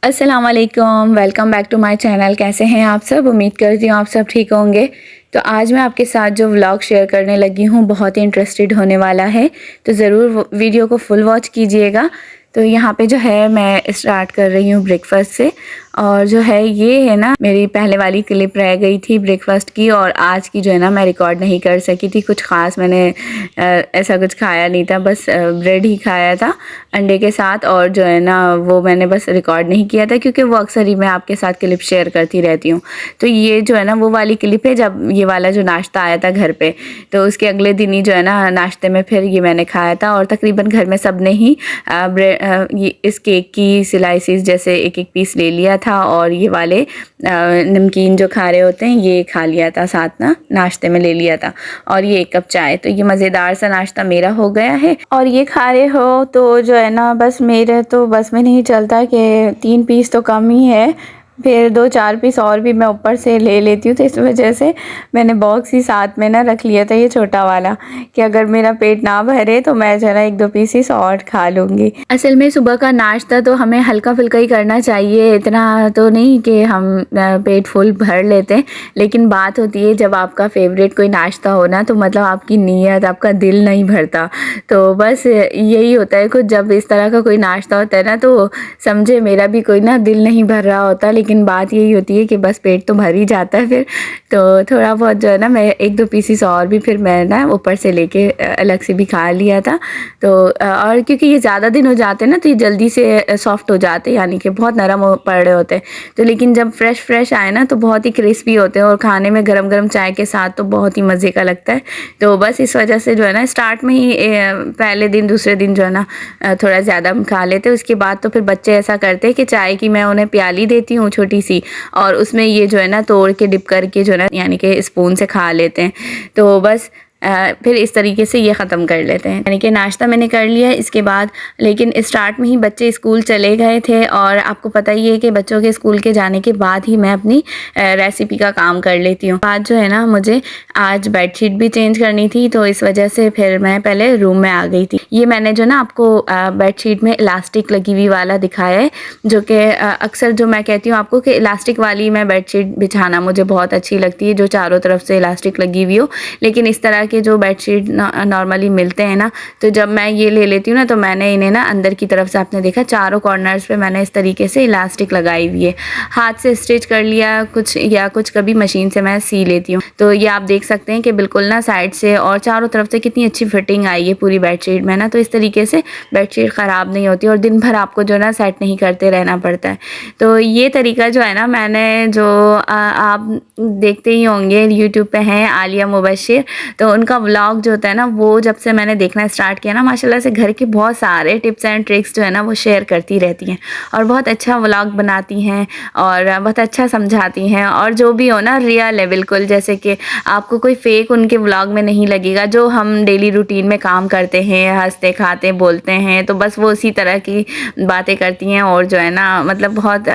अस्सलाम वालेकुम, welcome back to my channel. कैसे हैं आप सब? उम्मीद करती हूँ आप सब ठीक होंगे। तो आज मैं आपके साथ जो व्लॉग शेयर करने लगी हूँ बहुत ही इंटरेस्टेड होने वाला है, तो ज़रूर वीडियो को फुल वॉच कीजिएगा। तो यहाँ पे जो है मैं स्टार्ट कर रही हूँ ब्रेकफास्ट से, और जो है ये है ना मेरी पहले वाली क्लिप रह गई थी ब्रेकफास्ट की, और आज की जो है ना मैं रिकॉर्ड नहीं कर सकी थी। कुछ ख़ास मैंने ऐसा कुछ खाया नहीं था, बस ब्रेड ही खाया था अंडे के साथ, और जो है ना वो मैंने बस रिकॉर्ड नहीं किया था क्योंकि वो अक्सर ही मैं आपके साथ क्लिप शेयर करती रहती हूँ। तो ये जो है ना वो वाली क्लिप है जब ये वाला जो नाश्ता आया था घर पे, तो उसके अगले दिन ही जो है ना नाश्ते में फिर ये मैंने खाया था। और तकरीबन घर में सब ने ही ये इस केक की स्लाइसिस जैसे एक एक पीस ले लिया था, और ये वाले नमकीन जो खा रहे होते हैं ये खा लिया था, साथ ना नाश्ते में ले लिया था, और ये 1 कप चाय। तो ये मज़ेदार सा नाश्ता मेरा हो गया है। और ये खा रहे हो तो जो है ना बस मेरे तो बस में नहीं चलता कि 3 पीस तो कम ही है, फिर 2-4 पीस और भी मैं ऊपर से ले लेती हूँ। तो इस वजह से मैंने बॉक्स ही साथ में ना रख लिया था ये छोटा वाला, कि अगर मेरा पेट ना भरे तो मैं जो है ना 1-2 पीसेस और खा लूँगी। असल में सुबह का नाश्ता तो हमें हल्का फुल्का ही करना चाहिए, इतना तो नहीं कि हम पेट फुल भर लेते हैं। लेकिन बात होती है जब आपका फेवरेट कोई नाश्ता हो ना, तो मतलब आपकी नीयत, आपका दिल नहीं भरता। तो बस यही होता है कुछ, जब इस तरह का कोई नाश्ता होता है ना तो समझे मेरा भी कोई ना दिल नहीं भर रहा होता, लेकिन बात यही होती है कि बस पेट तो भर ही जाता है फिर। तो थोड़ा बहुत जो है ना मैं 1-2 पीसेस और भी फिर मैं ना ऊपर से लेके अलग से भी खा लिया था। तो और क्योंकि ये ज़्यादा दिन हो जाते हैं ना तो ये जल्दी से सॉफ्ट हो जाते हैं, यानी कि बहुत नरम पड़ रहे होते हैं। तो लेकिन जब फ्रेश आए ना तो बहुत ही क्रिस्पी होते हैं, और खाने में गरम गरम चाय के साथ तो बहुत ही मज़े का लगता है। तो बस इस वजह से जो है ना स्टार्ट में ही पहले दिन दूसरे दिन जो है ना थोड़ा ज़्यादा खा लेते। उसके बाद तो फिर बच्चे ऐसा करते हैं कि चाय की मैं उन्हें प्याली देती हूँ छोटी सी, और उसमें ये जो है ना तोड़ के डिप करके जो है ना यानी कि स्पून से खा लेते हैं। तो बस फिर इस तरीके से ये ख़त्म कर लेते हैं। यानी कि नाश्ता मैंने कर लिया इसके बाद, लेकिन स्टार्ट में ही बच्चे स्कूल चले गए थे, और आपको पता ही है कि बच्चों के स्कूल के जाने के बाद ही मैं अपनी रेसिपी का काम कर लेती हूँ। आज जो है ना मुझे आज बेडशीट भी चेंज करनी थी, तो इस वजह से फिर मैं पहले रूम में आ गई थी। ये मैंने जो ना आपको बेडशीट में इलास्टिक लगी हुई वाला दिखाया है, जो कि अक्सर जो मैं कहती हूँ आपको कि इलास्टिक वाली मैं बेडशीट बिछाना मुझे बहुत अच्छी लगती है, जो चारों तरफ से इलास्टिक लगी हुई हो। लेकिन इस तरह के जो बेडशीट नॉर्मली मिलते हैं ना, तो जब मैं ये ले लेती हूँ ना तो मैंने इन्हें ना अंदर की तरफ से आपने देखा चारों कॉर्नर्स पे मैंने इस तरीके से इलास्टिक लगाई हुई है। हाथ से स्टिच कर लिया कुछ, या कुछ कभी मशीन से मैं सी लेती हूँ। तो ये आप देख सकते हैं कि बिल्कुल ना साइड से और चारों तरफ से कितनी अच्छी फिटिंग आई है पूरी बेडशीट में ना। तो इस तरीके से बेडशीट ख़राब नहीं होती, और दिन भर आपको जो ना सेट नहीं करते रहना पड़ता है। तो ये तरीका जो है ना मैंने जो आप देखते ही होंगे यूट्यूब पे हैं आलिया मुबशिर, तो उनका व्लॉग जो होता है ना वो जब से मैंने देखना स्टार्ट किया ना, माशाल्लाह से घर के बहुत सारे टिप्स एंड ट्रिक्स जो है ना वो शेयर करती रहती हैं, और बहुत अच्छा व्लॉग बनाती हैं, और बहुत अच्छा समझाती हैं, और जो भी हो ना रियल है बिल्कुल, जैसे कि आपको कोई फेक उनके व्लॉग में नहीं लगेगा। जो हम डेली रूटीन में काम करते हैं, हंसते खाते बोलते हैं, तो बस वो उसी तरह की बातें करती हैं, और जो है ना मतलब बहुत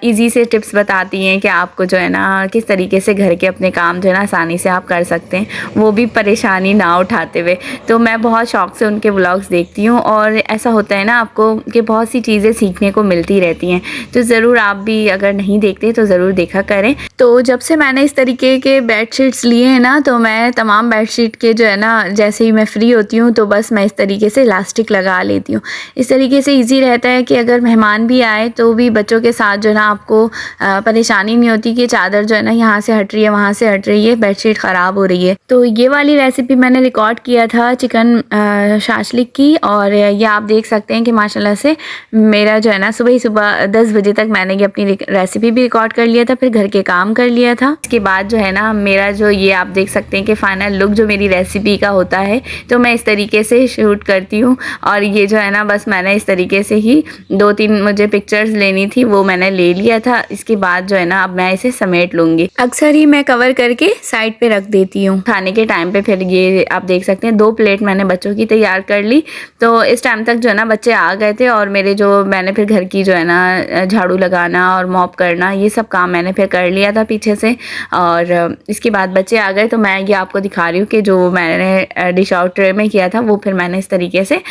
ईजी से टिप्स बताती हैं कि आपको जो है ना किस तरीके से घर के अपने काम जो है ना आसानी से आप कर सकते हैं, वो भी परेशानी ना उठाते हुए। तो मैं बहुत शौक़ से उनके व्लॉग्स देखती हूँ, और ऐसा होता है ना आपको कि बहुत सी चीज़ें सीखने को मिलती रहती हैं। तो ज़रूर आप भी अगर नहीं देखते तो ज़रूर देखा करें। तो जब से मैंने इस तरीके के बेडशीट्स लिए हैं ना, तो मैं तमाम बेडशीट के जो है ना जैसे ही मैं फ्री होती हूँ तो बस मैं इस तरीके से इलास्टिक लगा लेती हूँ। इस तरीके से ईजी रहता है कि अगर मेहमान भी आए तो भी बच्चों के साथ जो है ना आपको परेशानी नहीं होती कि चादर जो है ना यहाँ से हट रही है, वहाँ से हट रही है, बेडशीट ख़राब हो रही है। तो ये वाली रेसिपी मैंने रिकॉर्ड किया था चिकन शाशलिक की, और ये आप देख सकते हैं कि माशाल्लाह से मेरा जो है ना सुबह ही सुबह 10 बजे तक मैंने ये अपनी रेसिपी भी रिकॉर्ड कर लिया था, फिर घर के काम कर लिया था। इसके बाद जो है ना मेरा जो ये आप देख सकते हैं कि फाइनल लुक जो मेरी रेसिपी का होता है, तो मैं इस तरीके से शूट करती हूँ। और ये जो है ना बस मैंने इस तरीके से ही 2-3 मुझे पिक्चर्स लेनी थी, वो मैंने ले लिया था। इसके बाद जो है ना अब मैं इसे समेट लूँगी। अक्सर ही मैं कवर करके साइड पे रख देती हूँ। खाने के टाइम पे फिर ये आप देख सकते हैं 2 प्लेट मैंने बच्चों की तैयार कर ली। तो इस टाइम तक जो है ना बच्चे आ गए थे और मेरे जो मैंने फिर घर की जो है ना झाड़ू लगाना और मॉप करना ये सब काम मैंने फिर कर लिया था पीछे से। और इसके बाद बच्चे आ गए तो मैं ये आपको दिखा रही हूँ कि जो मैंने डिश आउट ट्रे में किया था वो फिर मैंने इस तरीके से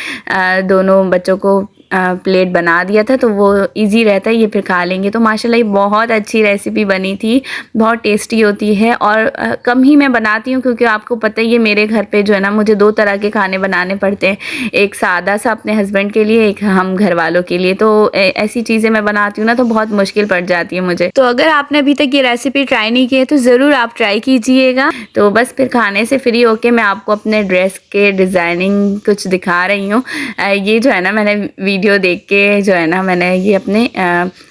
दोनों बच्चों को प्लेट बना दिया था, तो वो इजी रहता है, ये फिर खा लेंगे। तो माशाल्लाह ये बहुत अच्छी रेसिपी बनी थी, बहुत टेस्टी होती है और कम ही मैं बनाती हूँ क्योंकि आपको पता ही है मेरे घर पे जो है ना मुझे 2 तरह के खाने बनाने पड़ते हैं, एक सादा सा अपने हस्बैंड के लिए, एक हम घर वालों के लिए। तो ऐसी चीज़ें मैं बनाती हूँ ना तो बहुत मुश्किल पड़ जाती है मुझे। तो अगर आपने अभी तक ये रेसिपी ट्राई नहीं की है तो ज़रूर आप ट्राई कीजिएगा। तो बस फिर खाने से फ्री होके मैं आपको अपने ड्रेस के डिज़ाइनिंग कुछ दिखा रही हूँ। ये जो है ना मैंने वीडियो देख के जो है ना मैंने ये अपने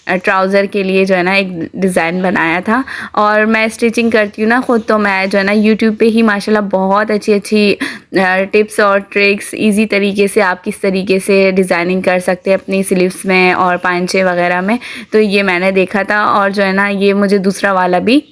ट्राउज़र के लिए जो है ना एक डिज़ाइन बनाया था और मैं स्टिचिंग करती हूँ ना खुद, तो मैं जो है ना यूट्यूब पे ही माशाल्लाह बहुत अच्छी टिप्स और ट्रिक्स इजी तरीके से आप किस तरीके से डिज़ाइनिंग कर सकते हैं अपनी स्लीव्स में और पांचे वगैरह में, तो ये मैंने देखा था। और जो है ना ये मुझे दूसरा वाला भी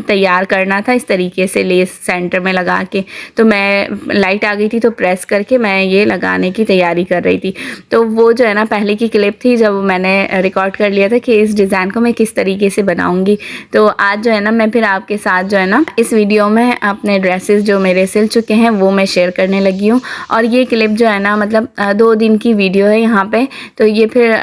तैयार करना था इस तरीके से लेस सेंटर में लगा के, तो मैं लाइट आ गई थी तो प्रेस करके मैं ये लगाने की तैयारी कर रही थी। तो वो जो है ना पहले की क्लिप थी जब मैंने रिकॉर्ड कर लिया था कि इस डिज़ाइन को मैं किस तरीके से बनाऊंगी। तो आज जो है ना मैं फिर आपके साथ जो है ना इस वीडियो में अपने ड्रेसेस जो मेरे सिल चुके हैं वो मैं शेयर करने लगी हूँ। और ये क्लिप जो है ना मतलब 2 दिन की वीडियो है यहाँ पे, तो ये फिर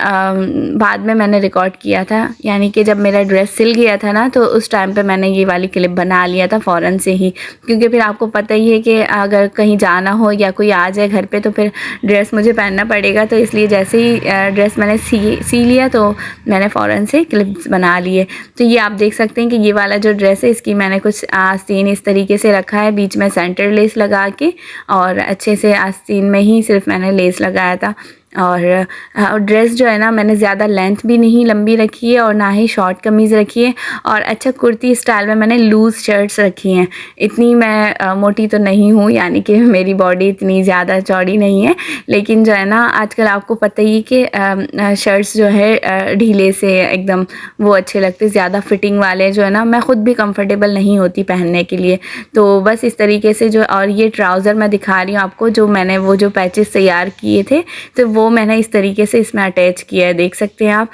बाद में मैंने रिकॉर्ड किया था, यानी कि जब मेरा ड्रेस सिल गया था ना तो उस टाइम पे मैंने ये वाली क्लिप बना लिया था फ़ौरन से ही, क्योंकि फिर आपको पता ही है कि अगर कहीं जाना हो या कोई आ जाए घर पे तो फिर ड्रेस मुझे पहनना पड़ेगा। तो इसलिए जैसे ही ड्रेस मैंने सी लिया तो मैंने फ़ौरन से क्लिप्स बना लिए। तो ये आप देख सकते हैं कि ये वाला जो ड्रेस है इसकी मैंने कुछ आस्तीन इस तरीके से रखा है, बीच में सेंटर लेस लगा के और अच्छे से आस्तीन में ही सिर्फ मैंने लेस लगाया था। और ड्रेस जो है ना मैंने ज़्यादा लेंथ भी नहीं लंबी रखी है और ना ही शॉर्ट कमीज़ रखी है, और अच्छा कुर्ती स्टाइल में मैंने लूज़ शर्ट्स रखी हैं। इतनी मैं मोटी तो नहीं हूँ, यानी कि मेरी बॉडी इतनी ज़्यादा चौड़ी नहीं है, लेकिन जो है ना आजकल आपको पता ही कि शर्ट्स जो है ढीले से एकदम वो अच्छे लगते, ज़्यादा फिटिंग वाले जो है ना मैं ख़ुद भी कंफर्टेबल नहीं होती पहनने के लिए। तो बस इस तरीके से जो, और ये ट्राउज़र मैं दिखा रही हूँ आपको, जो मैंने वो जो पैचेस तैयार किए थे तो वो मैंने इस तरीके से इसमें अटैच किया है, देख सकते हैं आप।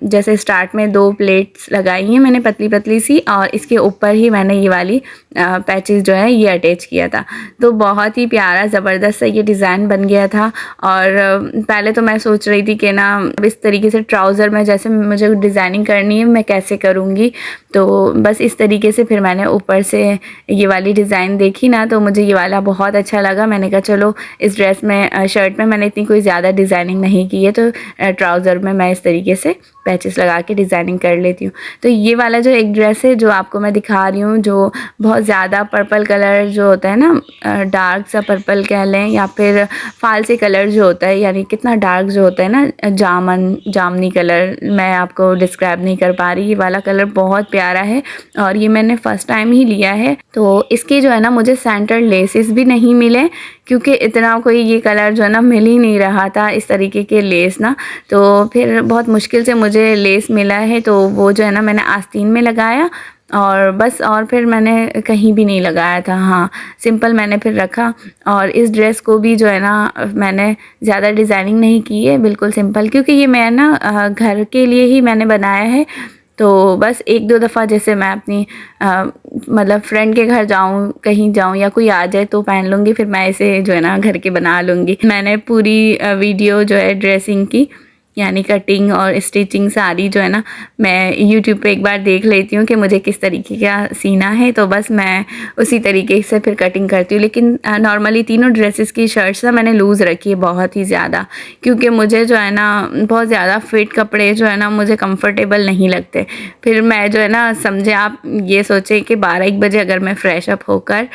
जैसे स्टार्ट में 2 प्लेट्स लगाई हैं मैंने पतली पतली सी, और इसके ऊपर ही मैंने ये वाली पैचेस जो है ये अटैच किया था। तो बहुत ही प्यारा ज़बरदस्त सा ये डिज़ाइन बन गया था। और पहले तो मैं सोच रही थी कि ना इस तरीके से ट्राउज़र में जैसे मुझे डिज़ाइनिंग करनी है मैं कैसे करूँगी, तो बस इस तरीके से फिर मैंने ऊपर से ये वाली डिज़ाइन देखी ना तो मुझे ये वाला बहुत अच्छा लगा। मैंने कहा चलो इस ड्रेस में शर्ट में मैंने इतनी कोई ज़्यादा डिज़ाइनिंग नहीं की है तो ट्राउज़र में मैं इस तरीके से पैचेस लगा के डिज़ाइनिंग कर लेती हूँ। तो ये वाला जो एक ड्रेस है जो आपको मैं दिखा रही हूँ, जो बहुत ज़्यादा पर्पल कलर जो होता है ना, डार्क सा पर्पल कह लें या फिर फालसे कलर जो होता है, यानी कितना डार्क जो होता है ना, जामनी कलर, मैं आपको डिस्क्राइब नहीं कर पा रही। ये वाला कलर बहुत प्यारा है और ये मैंने फ़र्स्ट टाइम ही लिया है। तो इसके जो है ना मुझे सेंटर लेसेस भी नहीं मिले, क्योंकि इतना कोई ये कलर जो है ना मिल ही नहीं रहा था इस तरीके के लेस ना, तो फिर बहुत मुश्किल से मुझे लेस मिला है। तो वो जो है ना मैंने आस्तीन में लगाया और बस, और फिर मैंने कहीं भी नहीं लगाया था, हाँ सिंपल मैंने फिर रखा। और इस ड्रेस को भी जो है ना मैंने ज़्यादा डिज़ाइनिंग नहीं की है, बिल्कुल सिंपल, क्योंकि ये मैं ना घर के लिए ही मैंने बनाया है। तो बस 1-2 दफ़ा जैसे मैं अपनी मतलब फ्रेंड के घर जाऊँ, कहीं जाऊँ या कोई आ जाए तो पहन लूँगी, फिर मैं इसे जो है ना घर के बना लूँगी। मैंने पूरी वीडियो जो है ड्रेसिंग की, यानी कटिंग और स्टिचिंग सारी जो है ना मैं यूट्यूब पे एक बार देख लेती हूँ कि मुझे किस तरीके का सीना है, तो बस मैं उसी तरीके से फिर कटिंग करती हूँ। लेकिन नॉर्मली तीनों ड्रेसेस की शर्ट्स ना मैंने लूज़ रखी है बहुत ही ज़्यादा, क्योंकि मुझे जो है ना बहुत ज़्यादा फिट कपड़े जो है ना मुझे कंफर्टेबल नहीं लगते। फिर मैं जो है ना समझे आप ये सोचें कि 12-1 बजे अगर मैं फ्रेश अप होकर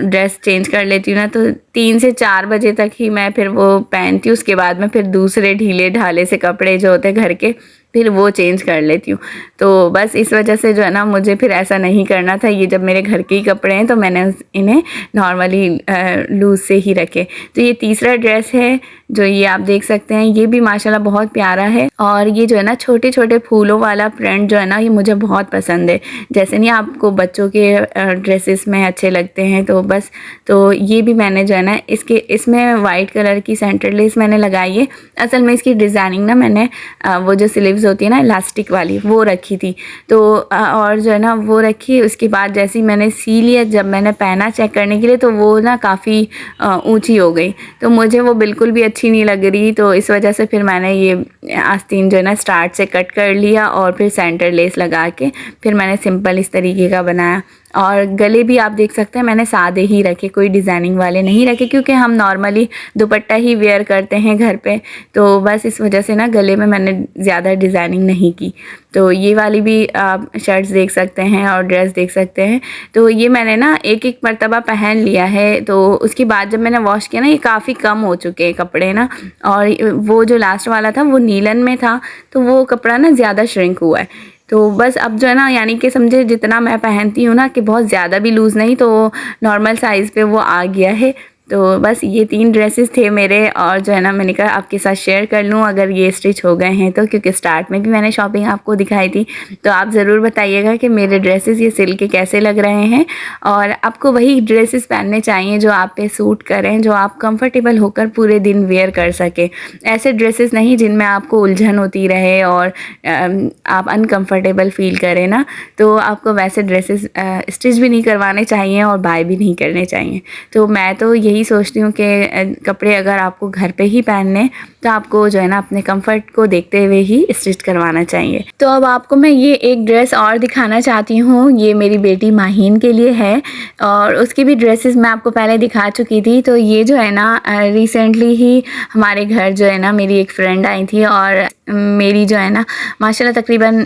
ड्रेस चेंज कर लेती हूँ ना तो 3 से 4 बजे तक ही मैं फिर वो पहनती हूँ। उसके बाद में फिर दूसरे ढीले ढाले से कपड़े जो होते हैं घर के फिर वो चेंज कर लेती हूँ। तो बस इस वजह से जो है ना मुझे फिर ऐसा नहीं करना था। ये जब मेरे घर के ही कपड़े हैं तो मैंने इन्हें नॉर्मली लूज़ से ही रखे। तो ये तीसरा ड्रेस है जो ये आप देख सकते हैं, ये भी माशाल्लाह बहुत प्यारा है। और ये जो है ना छोटे छोटे फूलों वाला प्रिंट जो है ना ये मुझे बहुत पसंद है। जैसे नहीं आपको बच्चों के ड्रेसेस में अच्छे लगते हैं तो बस, तो ये भी मैंने जो है ना इसमें वाइट कलर की सेंटर लेस मैंने लगाई है। असल में इसकी डिज़ाइनिंग ना मैंने वो जो स्लीव्स होती है ना इलास्टिक वाली वो रखी थी। तो और जो है ना वो रखी, उसके बाद जैसे ही मैंने सी लिया, जब मैंने पहना चेक करने के लिए तो वो ना काफ़ी ऊंची हो गई, तो मुझे वो बिल्कुल भी अच्छी नहीं लग रही। तो इस वजह से फिर मैंने ये आस्तीन जो है ना स्टार्ट से कट कर लिया और फिर सेंटर लेस लगा के फिर मैंने सिंपल इस तरीके का बनाया। और गले भी आप देख सकते हैं मैंने सादे ही रखे, कोई डिज़ाइनिंग वाले नहीं रखे, क्योंकि हम नॉर्मली दुपट्टा ही वेयर करते हैं घर पे। तो बस इस वजह से ना गले में मैंने ज़्यादा डिज़ाइनिंग नहीं की। तो ये वाली भी आप शर्ट्स देख सकते हैं और ड्रेस देख सकते हैं। तो ये मैंने ना एक एक मरतबा पहन लिया है। तो उसके बाद जब मैंने वॉश किया ना ये काफ़ी कम हो चुके हैं कपड़े ना, और वो जो लास्ट वाला था वो नीलन में था, तो वो कपड़ा ना ज़्यादा श्रिंक हुआ है। तो बस अब जो है ना यानी कि समझे जितना मैं पहनती हूँ ना कि बहुत ज़्यादा भी लूज़ नहीं, तो नॉर्मल साइज़ पे वो आ गया है। तो बस ये 3 ड्रेसेस थे मेरे, और जो है ना मैंने कहा आपके साथ शेयर कर लूँ अगर ये स्टिच हो गए हैं तो, क्योंकि स्टार्ट में भी मैंने शॉपिंग आपको दिखाई थी। तो आप ज़रूर बताइएगा कि मेरे ड्रेसेस ये सिल के कैसे लग रहे हैं, और आपको वही ड्रेसेस पहनने चाहिए जो आप पे सूट करें, जो आप कंफर्टेबल होकर पूरे दिन वेयर कर सके। ऐसे ड्रेसेस नहीं जिनमें आपको उलझन होती रहे और आप अनकम्फर्टेबल फील करें ना, तो आपको वैसे ड्रेसेस स्टिच भी नहीं करवाने चाहिए और बाय भी नहीं करने चाहिए। तो मैं तो यही सोचती हूँ कि कपड़े अगर आपको घर पे ही पहनने तो आपको जो है ना अपने कंफर्ट को देखते हुए ही स्टिच करवाना चाहिए। तो अब आपको मैं ये एक ड्रेस और दिखाना चाहती हूँ। ये मेरी बेटी माहीन के लिए है, और उसकी भी ड्रेसेस मैं आपको पहले दिखा चुकी थी। तो ये जो है ना रिसेंटली ही हमारे घर जो है ना मेरी एक फ्रेंड आई थी, और मेरी जो है ना माशाल्लाह तकरीबन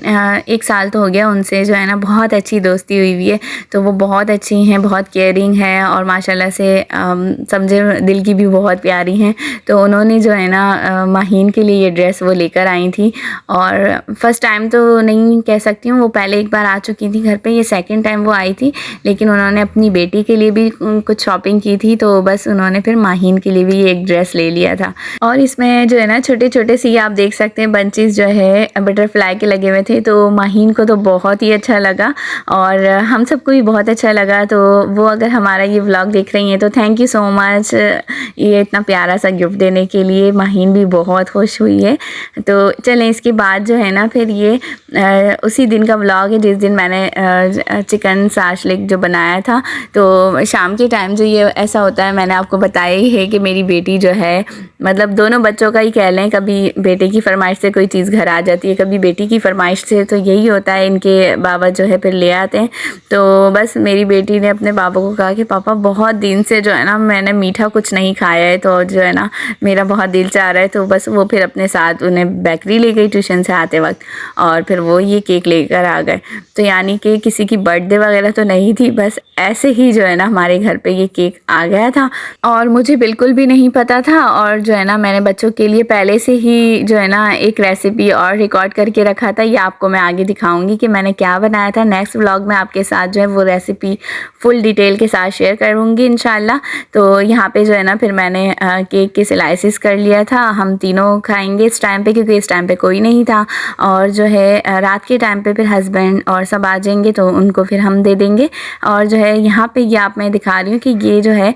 1 साल तो हो गया उनसे जो है ना बहुत अच्छी दोस्ती हुई हुई है। तो वो बहुत अच्छी हैं, बहुत केयरिंग है, और माशाल्लाह से समझे दिल की भी बहुत प्यारी हैं। तो उन्होंने जो है ना माहीन के लिए ये ड्रेस वो लेकर आई थी, और फर्स्ट टाइम तो नहीं कह सकती हूँ, वो पहले एक बार आ चुकी थी घर पे, ये सेकंड टाइम वो आई थी। लेकिन उन्होंने अपनी बेटी के लिए भी कुछ शॉपिंग की थी, तो बस उन्होंने फिर माहीन के लिए भी ये एक ड्रेस ले लिया था। और इसमें जो है ना छोटे छोटे सी आप देख सकते हैं बंचेस जो है बटरफ्लाई के लगे हुए थे। तो माहीन को तो बहुत ही अच्छा लगा, और हम सबको भी बहुत अच्छा लगा। तो वो अगर हमारा ये व्लॉग देख रही हैं तो थैंक यू सो मच ये इतना प्यारा सा गिफ्ट देने के लिए। माहीन भी बहुत खुश हुई है। तो चलें इसके बाद जो है ना फिर ये उसी दिन का व्लॉग है जिस दिन मैंने चिकन शाशलिक जो बनाया था। तो शाम के टाइम जो ये ऐसा होता है, मैंने आपको बताया ही है कि मेरी बेटी जो है, मतलब दोनों बच्चों का ही कह लें, कभी बेटे की फरमाइश से कोई चीज़ घर आ जाती है, कभी बेटी की फरमाइश से। तो यही होता है, इनके बाबा जो है फिर ले आते हैं। तो बस मेरी बेटी ने अपने बाबा को कहा कि पापा बहुत दिन से जो है ना मैंने मीठा कुछ नहीं खाया है, तो जो है ना मेरा बहुत दिल चाह रहा है। तो बस वो फिर अपने साथ उन्हें बेकरी ले गई ट्यूशन से आते वक्त, और फिर वो ये केक लेकर आ गए। तो यानी कि किसी की बर्थडे वगैरह तो नहीं थी, बस ऐसे ही जो है ना हमारे घर पे ये केक आ गया था, और मुझे बिल्कुल भी नहीं पता था। और जो है ना मैंने बच्चों के लिए पहले से ही जो है ना एक रेसिपी और रिकॉर्ड करके रखा था। ये आपको मैं आगे दिखाऊंगी कि मैंने क्या बनाया था। नेक्स्ट व्लॉग में आपके साथ जो है वो रेसिपी फुल डिटेल के साथ शेयर करूँगी इंशाल्लाह। तो यहाँ पे जो है ना फिर मैंने केक के स्लाइसेस कर लिया था। हम तीनों खाएंगे इस टाइम पे, क्योंकि इस टाइम पे कोई नहीं था, और जो है रात के टाइम पे फिर हस्बैंड और सब आ जाएंगे तो उनको फिर हम दे देंगे। और जो है यहाँ पे ये आप मैं दिखा रही हूँ कि ये जो है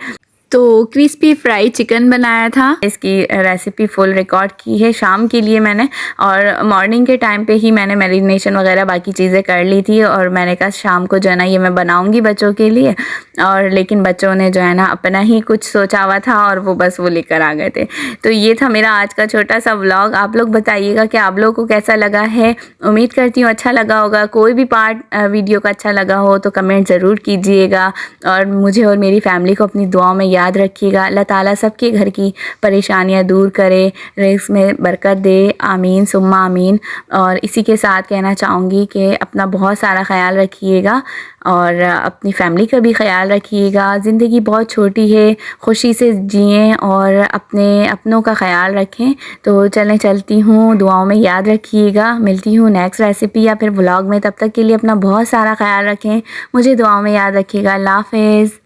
तो क्रिस्पी फ्राई चिकन बनाया था। इसकी रेसिपी फुल रिकॉर्ड की है शाम के लिए मैंने, और मॉर्निंग के टाइम पे ही मैंने मैरिनेशन वगैरह बाकी चीज़ें कर ली थी। और मैंने कहा शाम को जो है ना ये मैं बनाऊंगी बच्चों के लिए, और लेकिन बच्चों ने जो है ना अपना ही कुछ सोचा हुआ था और वो बस वो लेकर आ गए थे। तो ये था मेरा आज का छोटा सा व्लॉग। आप लोग बताइएगा कि आप लोगों को कैसा लगा है। उम्मीद करती हूँ अच्छा लगा होगा। कोई भी पार्ट वीडियो का अच्छा लगा हो तो कमेंट ज़रूर कीजिएगा, और मुझे और मेरी फैमिली को अपनी दुआओं में याद रखिएगा। अल्लाह ताला सबके घर की परेशानियां दूर करे, रिज़्क़ में बरकत दे। आमीन सुम्मा आमीन। और इसी के साथ कहना चाहूँगी कि अपना बहुत सारा ख़याल रखिएगा और अपनी फैमिली का भी ख़याल रखिएगा। ज़िंदगी बहुत छोटी है, खुशी से जिएं और अपने अपनों का ख़याल रखें। तो चलती हूँ, दुआओं में याद रखिएगा। मिलती हूँ नेक्स्ट रेसिपी या फिर व्लॉग में। तब तक के लिए अपना बहुत सारा ख़याल रखें, मुझे दुआओं में याद रखिएगा। अल्लाह हाफ़िज़।